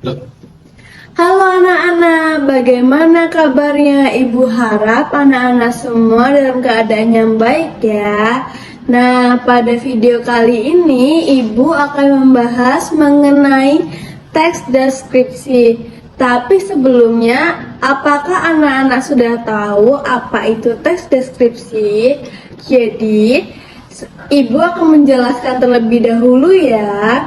Halo anak-anak, bagaimana kabarnya? Ibu harap anak-anak semua dalam keadaan yang baik ya. Nah, pada video kali ini Ibu akan membahas mengenai teks deskripsi. Tapi sebelumnya, apakah anak-anak sudah tahu apa itu teks deskripsi? Jadi, Ibu akan menjelaskan terlebih dahulu ya.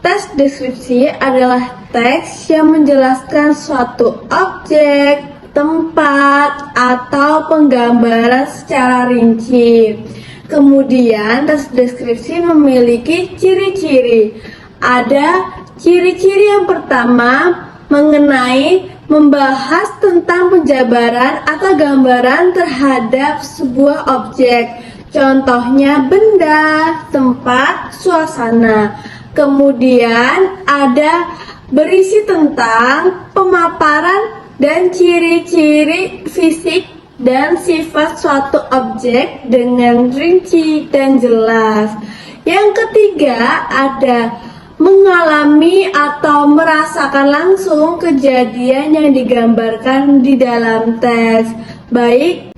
Teks deskripsi adalah teks yang menjelaskan suatu objek, tempat, atau penggambaran secara rinci. Kemudian, teks deskripsi memiliki ciri-ciri. Ada ciri-ciri yang pertama mengenai membahas tentang penjabaran atau gambaran terhadap sebuah objek. Contohnya benda, tempat, suasana. Kemudian ada berisi tentang pemaparan dan ciri-ciri fisik dan sifat suatu objek dengan rinci dan jelas. Yang ketiga ada mengalami atau merasakan langsung kejadian yang digambarkan di dalam teks. Baik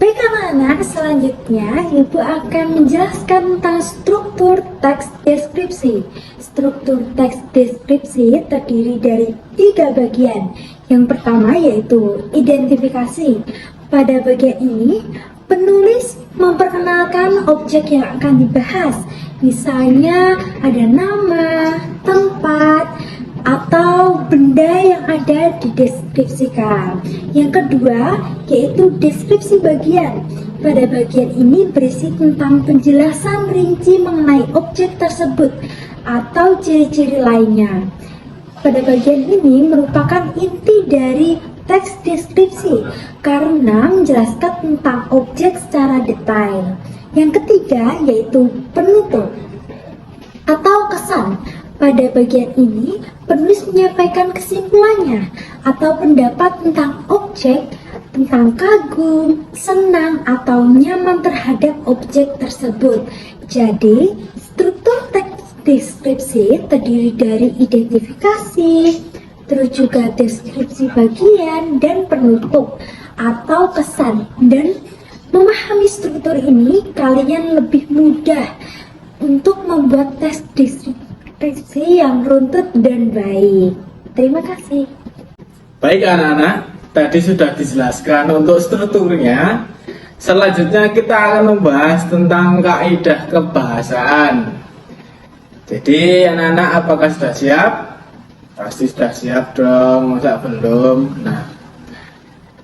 anak-anak, selanjutnya Ibu akan menjelaskan tentang struktur teks deskripsi. Struktur teks deskripsi terdiri dari 3 bagian. Yang pertama yaitu identifikasi. Pada bagian ini, penulis memperkenalkan objek yang akan dibahas. Misalnya ada nama, tempat, atau benda yang ada dideskripsikan. Yang kedua yaitu deskripsi bagian. Pada bagian ini berisi tentang penjelasan rinci mengenai objek tersebut atau ciri-ciri lainnya. Pada bagian ini merupakan inti dari teks deskripsi karena menjelaskan tentang objek secara detail. Yang ketiga yaitu penutup atau kesan. Pada bagian ini, penulis menyampaikan kesimpulannya atau pendapat tentang objek, tentang kagum, senang, atau nyaman terhadap objek tersebut. Jadi, struktur teks deskripsi terdiri dari identifikasi, terus juga deskripsi bagian, dan penutup atau kesan. Dan memahami struktur ini, kalian lebih mudah untuk membuat teks deskripsi yang runtut dan baik. Terima kasih. Baik anak-anak, tadi sudah dijelaskan untuk strukturnya. Selanjutnya kita akan membahas tentang kaidah kebahasaan. Jadi anak-anak apakah sudah siap? Pasti sudah siap dong, masa belum? Nah,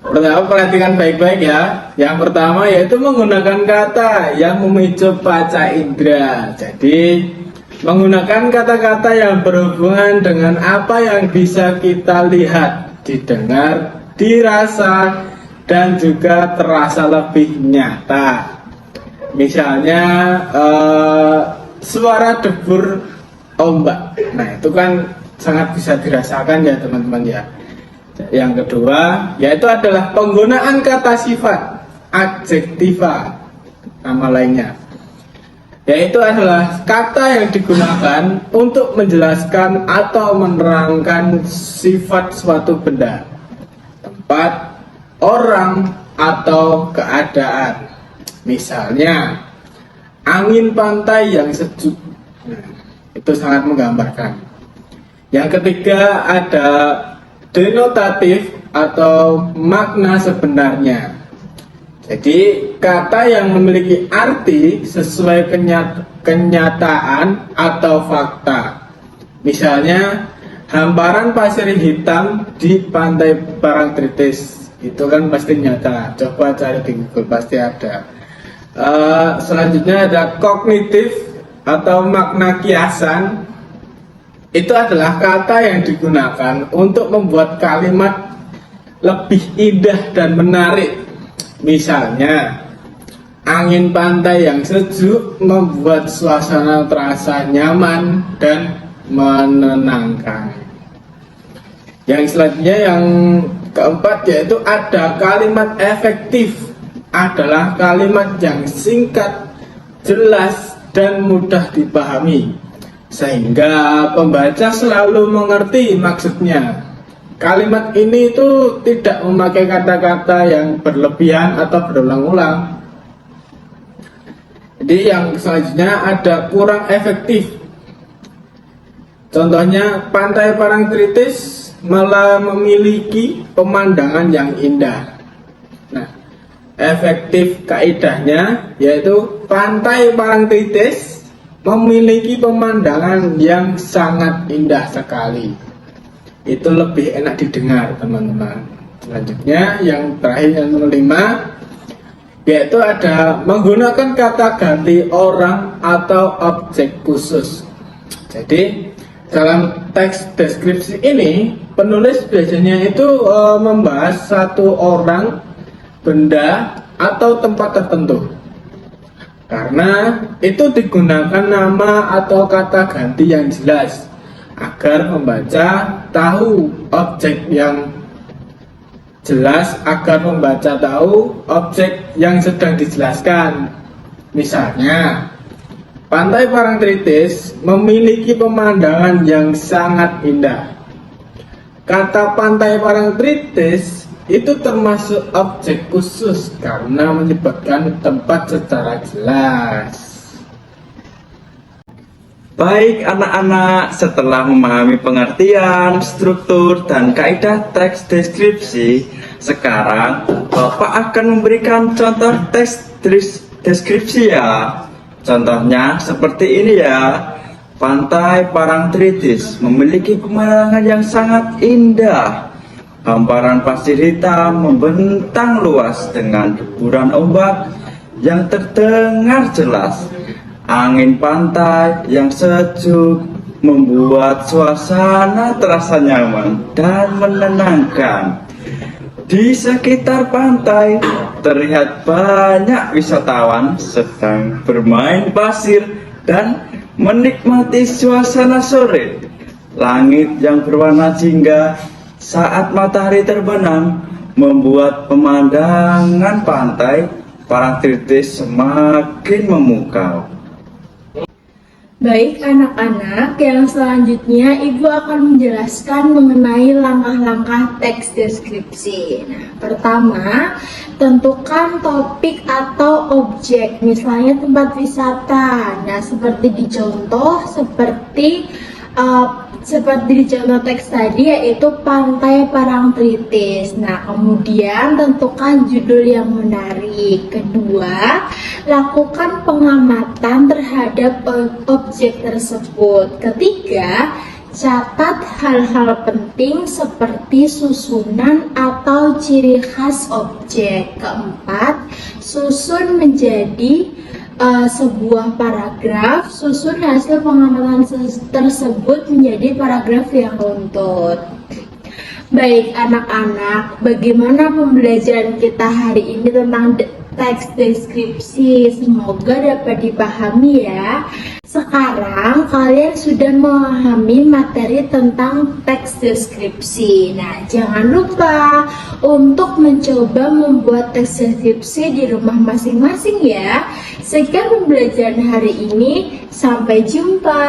pertama perhatikan baik-baik ya. Yang pertama yaitu menggunakan kata yang memicu panca indera. Jadi menggunakan kata-kata yang berhubungan dengan apa yang bisa kita lihat, didengar, dirasa, dan juga terasa lebih nyata. Misalnya suara debur ombak. Nah itu kan sangat bisa dirasakan ya teman-teman ya. Yang kedua yaitu adalah penggunaan kata sifat, adjektiva, nama lainnya. Yaitu adalah kata yang digunakan untuk menjelaskan atau menerangkan sifat suatu benda, tempat, orang, atau keadaan. Misalnya, angin pantai yang sejuk. Nah, itu sangat menggambarkan. Yang ketiga ada denotatif atau makna sebenarnya. Jadi kata yang memiliki arti sesuai kenyataan atau fakta. Misalnya hamparan pasir hitam di pantai Parangtritis. Itu kan pasti nyata. Coba cari di Google pasti ada. Selanjutnya ada kognitif atau makna kiasan. Itu adalah kata yang digunakan untuk membuat kalimat lebih indah dan menarik. Misalnya, angin pantai yang sejuk membuat suasana terasa nyaman dan menenangkan. Yang selanjutnya yang keempat yaitu ada kalimat efektif. Adalah kalimat yang singkat, jelas, dan mudah dipahami. sehingga pembaca selalu mengerti maksudnya. Kalimat ini itu tidak memakai kata-kata yang berlebihan atau berulang-ulang. Jadi yang selanjutnya ada kurang efektif. Contohnya, Pantai Parangtritis malah memiliki pemandangan yang indah. Nah, efektif kaidahnya yaitu Pantai Parangtritis memiliki pemandangan yang sangat indah sekali. Itu lebih enak didengar, teman-teman. Selanjutnya yang terakhir, yang kelima, yaitu ada menggunakan kata ganti orang atau objek khusus. Jadi dalam teks deskripsi ini penulis biasanya itu membahas satu orang, benda, atau tempat tertentu. Karena itu digunakan nama atau kata ganti yang jelas agar pembaca tahu objek yang jelas, agar membaca tahu objek yang sedang dijelaskan. Misalnya, Pantai Parangtritis memiliki pemandangan yang sangat indah. Kata Pantai Parangtritis itu termasuk objek khusus karena menyebutkan tempat secara jelas. Baik anak-anak, setelah memahami pengertian, struktur, dan kaidah teks deskripsi, sekarang Bapak akan memberikan contoh teks deskripsi ya. Contohnya seperti ini ya. Pantai Parangtritis memiliki pemandangan yang sangat indah. Hamparan pasir hitam membentang luas dengan deburan ombak yang terdengar jelas. Angin pantai yang sejuk membuat suasana terasa nyaman dan menenangkan. Di sekitar pantai terlihat banyak wisatawan sedang bermain pasir dan menikmati suasana sore. Langit yang berwarna jingga saat matahari terbenam membuat pemandangan pantai Parangtritis semakin memukau. Baik anak-anak, yang selanjutnya Ibu akan menjelaskan mengenai langkah-langkah teks deskripsi. Nah, pertama, tentukan topik atau objek, misalnya tempat wisata. Nah, seperti di contoh di contoh teks tadi, yaitu Pantai Parangtritis. Nah, kemudian tentukan judul yang menarik. Kedua, lakukan pengamatan terhadap objek tersebut. Ketiga, catat hal-hal penting seperti susunan atau ciri khas objek. Keempat, susun menjadi sebuah paragraf, susun hasil pengamatan tersebut menjadi paragraf yang runtut. Baik anak-anak, bagaimana pembelajaran kita hari ini tentang teks deskripsi? Semoga dapat dipahami ya. Sekarang kalian sudah memahami materi tentang teks deskripsi. Nah, jangan lupa untuk mencoba membuat teks deskripsi di rumah masing-masing ya. Sekian pembelajaran hari ini, sampai jumpa.